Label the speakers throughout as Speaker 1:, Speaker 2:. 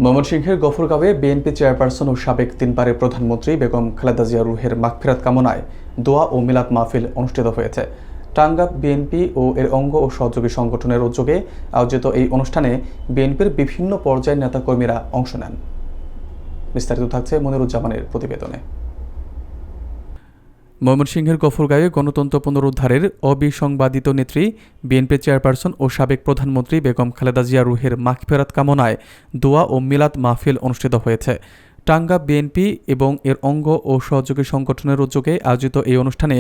Speaker 1: ময়মনসিংহের গফরগাঁওয়ে BNP chairperson ও সাবেক তিনবারের প্রধানমন্ত্রী বেগম খালেদা জিয়া রুহের মাগফিরাত কামনায় দোয়া ও মিলাদ মাহফিল অনুষ্ঠিত হয়েছে। টাঙ্গাইল বিএনপি ও এর অঙ্গ ও সহযোগী সংগঠনের উদ্যোগে আয়োজিত এই অনুষ্ঠানে বিএনপির বিভিন্ন পর্যায়ের নেতাকর্মীরা অংশ নেন। বিস্তারিত থাকছে মনিরুজ্জামানের প্রতিবেদনে। ময়মনসিংহের গফরগাঁওয়ে গণতন্ত্র পুনরুদ্ধারের অবিসংবাদিত নেত্রী বিএনপি চেয়ারপারসন ও সাবেক প্রধানমন্ত্রী বেগম খালেদা জিয়া রুহের মাগফিরাত কামনায় দোয়া ও মিলাদ মাহফিল অনুষ্ঠিত হয়েছে। টাঙ্গাইল বিএনপি এবং এর অঙ্গ ও সহযোগী সংগঠনের উদ্যোগে আয়োজিত এই অনুষ্ঠানে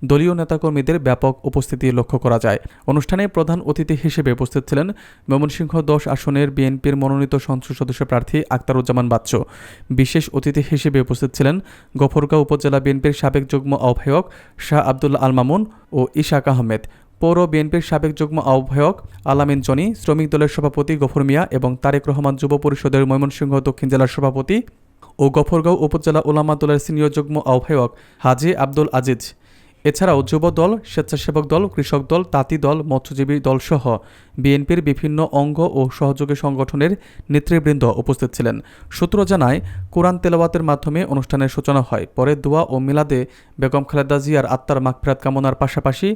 Speaker 1: দলীয় নেতাকর্মীদের ব্যাপক উপস্থিতি লক্ষ্য করা যায়। অনুষ্ঠানে প্রধান অতিথি হিসেবে উপস্থিত ছিলেন ময়মনসিংহ 10 আসনের বিএনপির মনোনীত সংসদ সদস্য প্রার্থী আখতারুজ্জামান বাচ্চু। বিশেষ অতিথি হিসেবে উপস্থিত ছিলেন গফরগাঁও উপজেলা বিএনপির সাবেক যুগ্ম আহ্বায়ক শাহ আব্দুল্লাহ আল মামুন ও ইশাক আহমেদ, পৌর বিএনপির সাবেক যুগ্ম আহ্বায়ক আলামিন জনি, শ্রমিক দলের সভাপতি গফর মিয়া এবং তারেক রহমান যুব পরিষদের ময়মনসিংহ দক্ষিণ জেলার সভাপতি ও গফরগাঁও উপজেলা উলামা দলের সিনিয়র যুগ্ম আহ্বায়ক হাজী আব্দুল আজিজ। এছাড়াও যুব দল, স্বেচ্ছাসেবক দল, কৃষক দল, তাঁতি দল, মৎস্যজীবী দলসহ বিএনপির বিভিন্ন অঙ্গ ও সহযোগী সংগঠনের নেতৃবৃন্দ উপস্থিত ছিলেন। সূত্র জানায়, কোরআন তেলাওয়াতের মাধ্যমে অনুষ্ঠানের সূচনা হয়। পরে দোয়া ও মিলাদে বেগম খালেদা জিয়ার আত্মার মাগফিরাত কামনার পাশাপাশি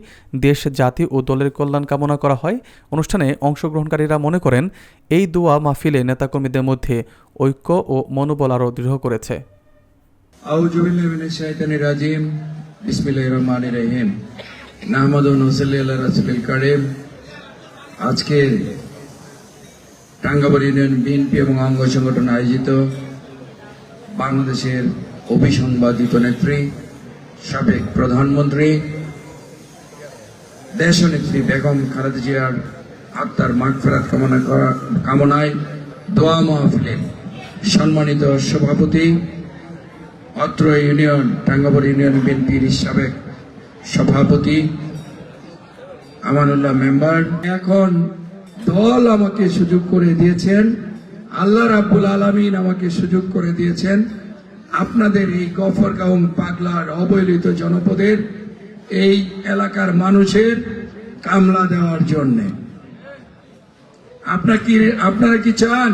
Speaker 1: দেশ, জাতি ও দলের কল্যাণ কামনা করা হয়। অনুষ্ঠানে অংশগ্রহণকারীরা মনে করেন, এই দোয়া মাহফিলে নেতাকর্মীদের মধ্যে ঐক্য ও মনোবল আরও দৃঢ় করেছে।
Speaker 2: আউযু বিল্লাহি মিনাশ শাইতানির রাজিম। বিসমিল্লাহির রহমানির রহিম। নাহমাদু ওয়া নুসাল্লি আলা রাসূলিল কারীম। আজকে টাঙ্গাইল ইউনিয়ন বিএনপি এবং অঙ্গ সংগঠন আয়োজিত বাংলাদেশের অবিসংবাদিত নেত্রী, সাবেক প্রধানমন্ত্রী, দেশনেত্রী বেগম খালেদা জিয়ার আত্মার মাগফিরাত কামনায় দোয়া মাহফিলে সম্মানিত সভাপতি, অত্র ইউনিয়ন টাঙ্গাইল ইউনিয়ন বিএনপির সাবেক সভাপতি আমানুল্লাহ মেম্বার, এখন দল আমাকে সুযোগ করে দিয়েছেন, আল্লাহ রাব্বুল আলামিন আমাকে সুযোগ করে দিয়েছেন আপনাদের এই গফরগাঁও পাগলার অবহেলিত জনপদের এই এলাকার মানুষের কামলা দেওয়ার জন্য। আপনারা কি চান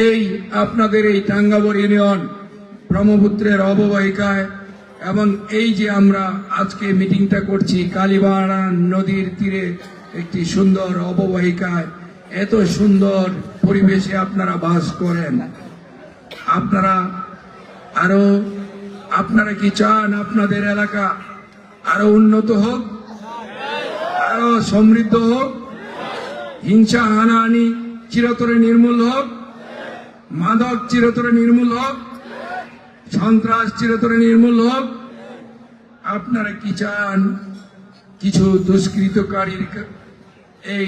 Speaker 2: এই আপনাদের এই টাঙ্গাইল ইউনিয়ন ব্রহ্মপুত্রের অববাহিকায় এবং এই যে আমরা আজকে মিটিংটা করছি কালীবাড়া নদীর তীরে একটি সুন্দর অববাহিকায়, এত সুন্দর পরিবেশে আপনারা বাস করেন, আপনারা কি চান আপনাদের এলাকা আরো উন্নত হোক, আরো সমৃদ্ধ হোক, হিংসা হানাহানি চিরতরে নির্মূল হোক, মাদক চিরতরে নির্মূল হোক, সন্ত্রাস চিরতরে নির্মূল হোক? আপনারা কি চান কিছু দুষ্কৃতকারীর এই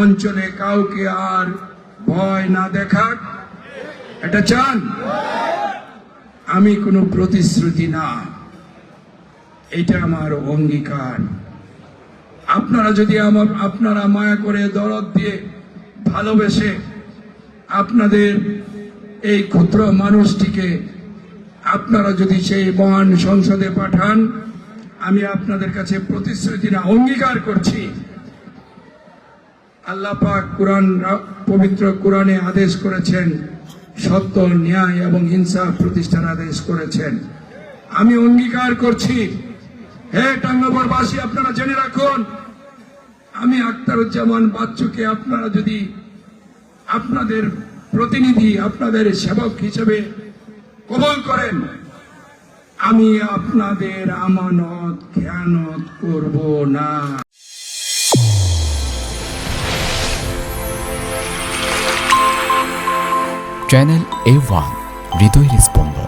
Speaker 2: অঞ্চলে কাউকে আর ভয় না দেখাক? এটা চান? আমি কোনো প্রতিশ্রুতি না, এটা আমার অঙ্গীকার। আপনারা যদি আপনারা মায়া করে দরদ দিয়ে ভালোবেসে আপনাদের এই ক্ষুদ্র মানুষটিকে আপনারা যদি সেই মহান সংসদে পাঠান, আমি আপনাদের কাছে প্রতিশ্রুতি না, অঙ্গীকার করছি, আল্লাহ পাক পবিত্র কোরআনে আদেশ করেছেন, সত্য, ন্যায় এবং ইনসাফ প্রতিষ্ঠার আদেশ করেছেন। আমি অঙ্গীকার করছি, হে টাঙ্গাইলবাসী, আপনারা জেনে রাখুন, আমি আখতারুজ্জামান বাচ্চুকে আপনারা যদি আপনাদের প্রতিনিধি, আপনাদের সেবক হিসেবে কবুল করেন, আমি আপনাদের আমানত খেয়ানত করব না।
Speaker 3: চ্যানেল A1 হৃদয়ের স্পন্দন।